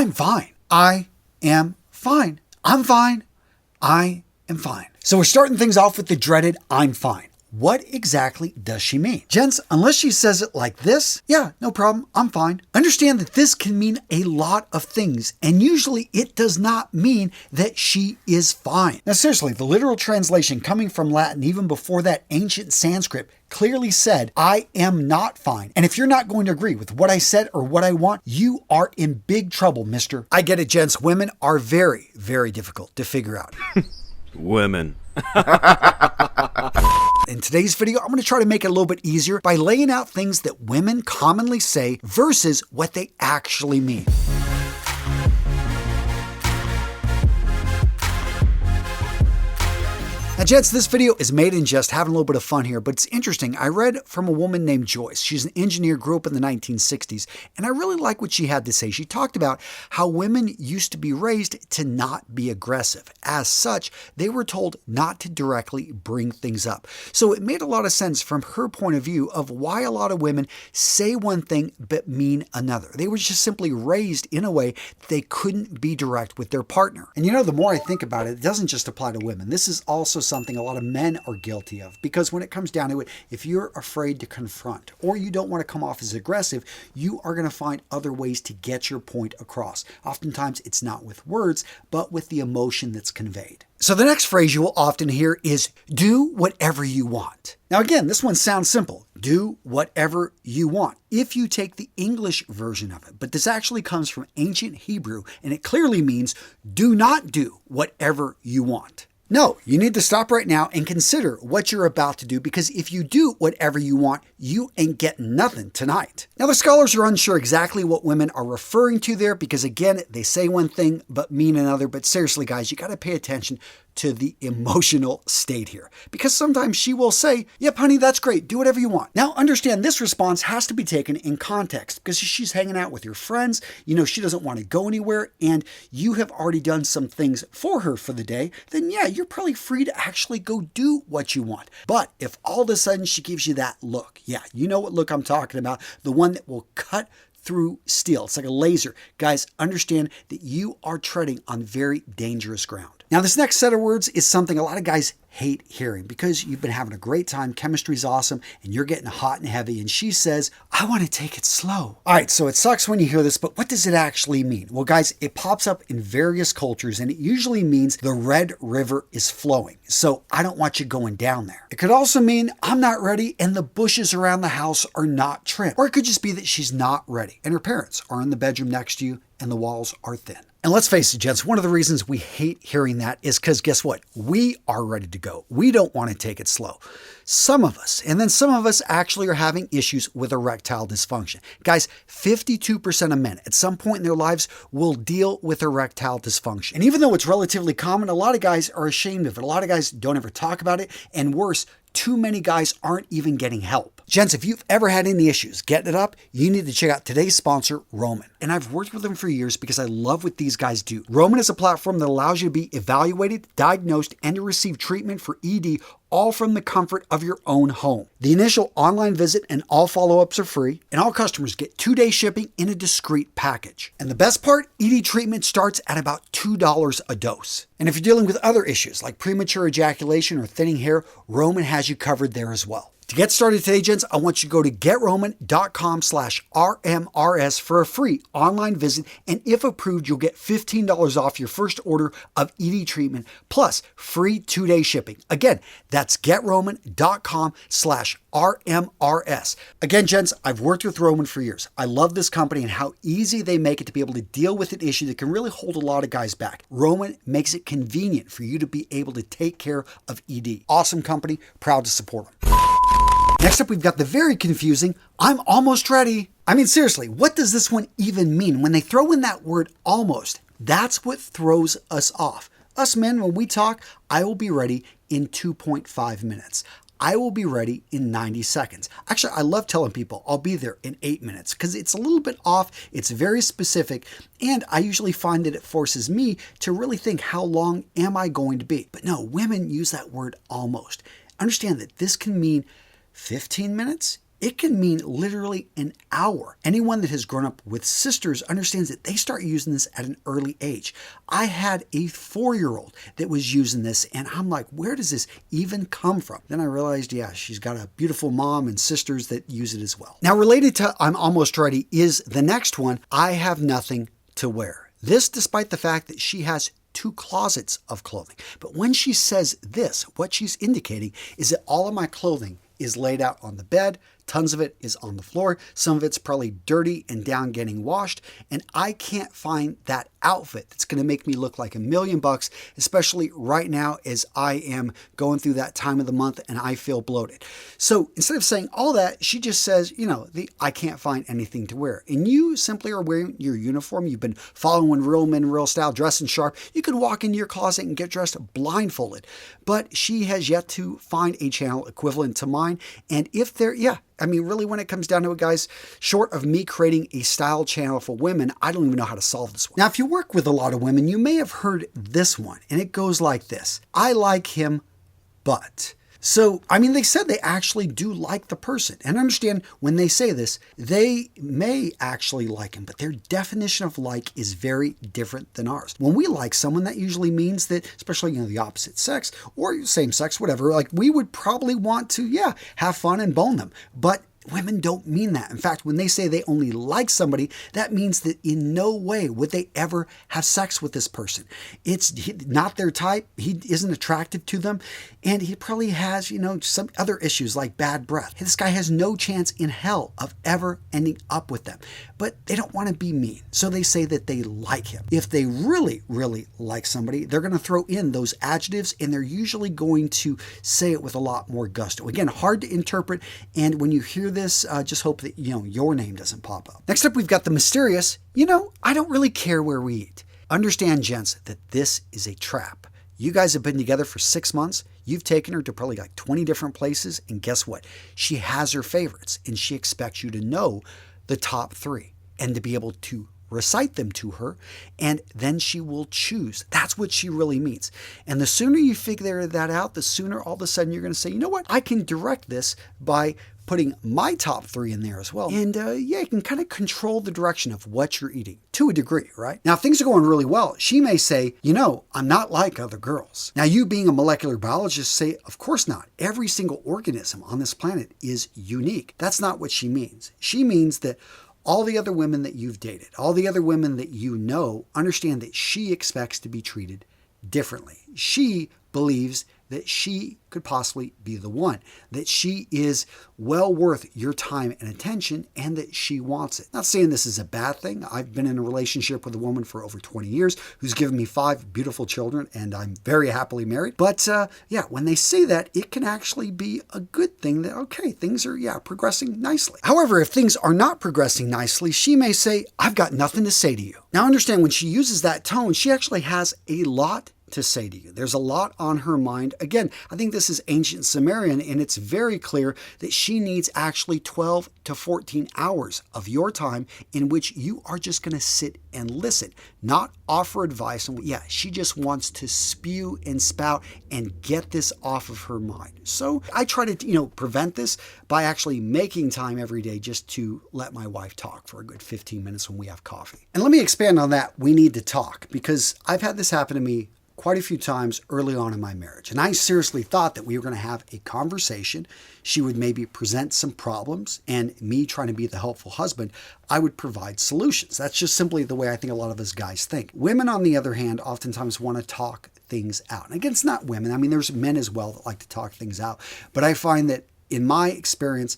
I'm fine. I am fine. I'm fine. I am fine. So we're starting things off with the dreaded I'm fine. What exactly does she mean? Gents, unless she says it like this, yeah, no problem, I'm fine. Understand that this can mean a lot of things, and usually it does not mean that she is fine. Now seriously, the literal translation coming from Latin, even before that ancient Sanskrit, clearly said, I am not fine. And if you're not going to agree with what I said or what I want, you are in big trouble, mister. I get it, gents. Women are very, very difficult to figure out. Women. In today's video, I'm going to try to make it a little bit easier by laying out things that women commonly say versus what they actually mean. Now, gents, this video is made in jest, having a little bit of fun here, but it's interesting. I read from a woman named Joyce. She's an engineer, grew up in the 1960s, and I really like what she had to say. She talked about how women used to be raised to not be aggressive. As such, they were told not to directly bring things up. So it made a lot of sense from her point of view of why a lot of women say one thing but mean another. They were just simply raised in a way that they couldn't be direct with their partner. And you know, the more I think about it, it doesn't just apply to women. This is also something a lot of men are guilty of, because when it comes down to it, if you're afraid to confront or you don't want to come off as aggressive, you are going to find other ways to get your point across. Oftentimes it's not with words, but with the emotion that's conveyed. So the next phrase you will often hear is do whatever you want. Now again, this one sounds simple. Do whatever you want if you take the English version of it. But this actually comes from ancient Hebrew, and it clearly means do not do whatever you want. No, you need to stop right now and consider what you're about to do, because if you do whatever you want, you ain't getting nothing tonight. Now, the scholars are unsure exactly what women are referring to there, because again, they say one thing but mean another. But seriously, guys, you got to pay attention to the emotional state here, because sometimes she will say, yep, honey, that's great. Do whatever you want. Now, understand this response has to be taken in context, because she's hanging out with your friends. You know, she doesn't want to go anywhere, and you have already done some things for her for the day. Then yeah, you're probably free to actually go do what you want. But if all of a sudden she gives you that look, yeah, you know what look I'm talking about, the one that will cut through steel. It's like a laser. Guys, understand that you are treading on very dangerous ground. Now, this next set of words is something a lot of guys hate hearing, because you've been having a great time, chemistry's awesome, and you're getting hot and heavy, and she says, I want to take it slow. All right, so it sucks when you hear this, but what does it actually mean? Well, guys, it pops up in various cultures, and it usually means the Red River is flowing, so I don't want you going down there. It could also mean I'm not ready and the bushes around the house are not trimmed. Or it could just be that she's not ready and her parents are in the bedroom next to you and the walls are thin. And let's face it, gents, one of the reasons we hate hearing that is because guess what? We are ready to go. We don't want to take it slow. Some of us, and then some of us actually are having issues with erectile dysfunction. Guys, 52% of men at some point in their lives will deal with erectile dysfunction. And even though it's relatively common, a lot of guys are ashamed of it. A lot of guys don't ever talk about it. And worse, too many guys aren't even getting help. Gents, if you've ever had any issues getting it up, you need to check out today's sponsor, Roman. And I've worked with them for years because I love what these guys do. Roman is a platform that allows you to be evaluated, diagnosed, and to receive treatment for ED, all from the comfort of your own home. The initial online visit and all follow-ups are free, and all customers get 2-day shipping in a discreet package. And the best part, ED treatment starts at about $2 a dose. And if you're dealing with other issues like premature ejaculation or thinning hair, Roman has you covered there as well. To get started today, gents, I want you to go to getroman.com/RMRS for a free online visit. And if approved, you'll get $15 off your first order of ED treatment plus free 2-day shipping. Again, that's getroman.com/RMRS. Again, gents, I've worked with Roman for years. I love this company and how easy they make it to be able to deal with an issue that can really hold a lot of guys back. Roman makes it convenient for you to be able to take care of ED. Awesome company, proud to support them. Next up, we've got the very confusing, I'm almost ready. I mean, seriously, what does this one even mean? When they throw in that word almost, that's what throws us off. Us men, when we talk, I will be ready in 2.5 minutes. I will be ready in 90 seconds. Actually, I love telling people I'll be there in 8 minutes because it's a little bit off, it's very specific, and I usually find that it forces me to really think, how long am I going to be? But no, women use that word almost. Understand that this can mean 15 minutes, it can mean literally an hour. Anyone that has grown up with sisters understands that they start using this at an early age. I had a 4-year-old that was using this, and I'm like, where does this even come from? Then I realized, yeah, she's got a beautiful mom and sisters that use it as well. Now, related to I'm almost ready is the next one, I have nothing to wear. This despite the fact that she has 2 closets of clothing. But when she says this, what she's indicating is that all of my clothing is laid out on the bed. Tons of it is on the floor. Some of it's probably dirty and down getting washed. And I can't find that outfit that's going to make me look like $1 million, especially right now as I am going through that time of the month and I feel bloated. So instead of saying all that, she just says, I can't find anything to wear. And you simply are wearing your uniform. You've been following real men, real style, dressing sharp. You could walk into your closet and get dressed blindfolded. But she has yet to find a channel equivalent to mine. And if there, really, when it comes down to it, guys, short of me creating a style channel for women, I don't even know how to solve this one. Now, if you work with a lot of women, you may have heard this one, and it goes like this. I like him, but... So, they said they actually do like the person. And understand, when they say this, they may actually like him, but their definition of like is very different than ours. When we like someone, that usually means that, especially, the opposite sex or same sex, whatever, like we would probably want to, have fun and bone them. But women don't mean that. In fact, when they say they only like somebody, that means that in no way would they ever have sex with this person. It's not their type. He isn't attractive to them. And he probably has, some other issues like bad breath. This guy has no chance in hell of ever ending up with them. But they don't want to be mean. So they say that they like him. If they really, really like somebody, they're going to throw in those adjectives, and they're usually going to say it with a lot more gusto. Again, hard to interpret. And when you hear this, just hope that, your name doesn't pop up. Next up, we've got the mysterious, I don't really care where we eat. Understand, gents, that this is a trap. You guys have been together for 6 months. You've taken her to probably like 20 different places. And guess what? She has her favorites, and she expects you to know the top 3 and to be able to recite them to her, and then she will choose. That's what she really means. And the sooner you figure that out, the sooner all of a sudden you're going to say, you know what? I can direct this by putting my top 3 in there as well. And you can kind of control the direction of what you're eating to a degree, right? Now, if things are going really well, she may say, I'm not like other girls. Now, you being a molecular biologist say, of course not. Every single organism on this planet is unique. That's not what she means. She means that all the other women that you've dated, all the other women that you know, understand that she expects to be treated differently. She believes that she could possibly be the one, that she is well worth your time and attention, and that she wants it. Not saying this is a bad thing. I've been in a relationship with a woman for over 20 years who's given me 5 beautiful children, and I'm very happily married. But when they say that, it can actually be a good thing that, okay, things are, progressing nicely. However, if things are not progressing nicely, she may say, I've got nothing to say to you. Now, understand, when she uses that tone, she actually has a lot to say to you. There's a lot on her mind. Again, I think this is ancient Sumerian, and it's very clear that she needs actually 12 to 14 hours of your time in which you are just going to sit and listen, not offer advice. And she just wants to spew and spout and get this off of her mind. So I try to, prevent this by actually making time every day just to let my wife talk for a good 15 minutes when we have coffee. And let me expand on that. We need to talk, because I've had this happen to me quite a few times early on in my marriage. And I seriously thought that we were going to have a conversation. She would maybe present some problems, and me trying to be the helpful husband, I would provide solutions. That's just simply the way I think a lot of us guys think. Women, on the other hand, oftentimes want to talk things out. And again, it's not women. There's men as well that like to talk things out. But I find that in my experience,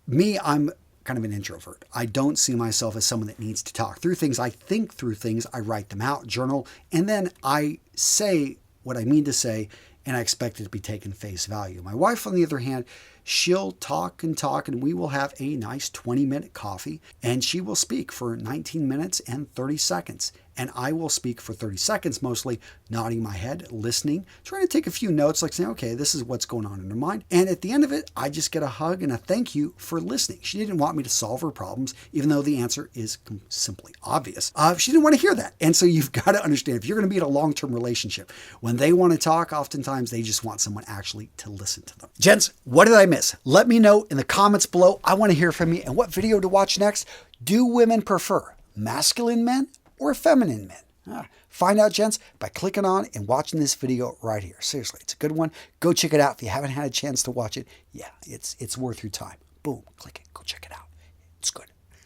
I'm kind of an introvert. I don't see myself as someone that needs to talk through things. I think through things, I write them out, journal, and then I say what I mean to say, and I expect it to be taken face value. My wife, on the other hand, she'll talk, and we will have a nice 20-minute coffee, and she will speak for 19 minutes and 30 seconds. And I will speak for 30 seconds, mostly nodding my head, listening, trying to take a few notes, like saying, okay, this is what's going on in her mind. And at the end of it, I just get a hug and a thank you for listening. She didn't want me to solve her problems, even though the answer is simply obvious. She didn't want to hear that. And so you've got to understand, if you're going to be in a long-term relationship, when they want to talk, oftentimes they just want someone actually to listen to them. Gents, what did I miss? Let me know in the comments below. I want to hear from you. And what video to watch next? Do women prefer masculine men or feminine men? Find out, gents, by clicking on and watching this video right here. Seriously, it's a good one. Go check it out if you haven't had a chance to watch it. Yeah, it's worth your time. Boom, click it. Go check it out. It's good.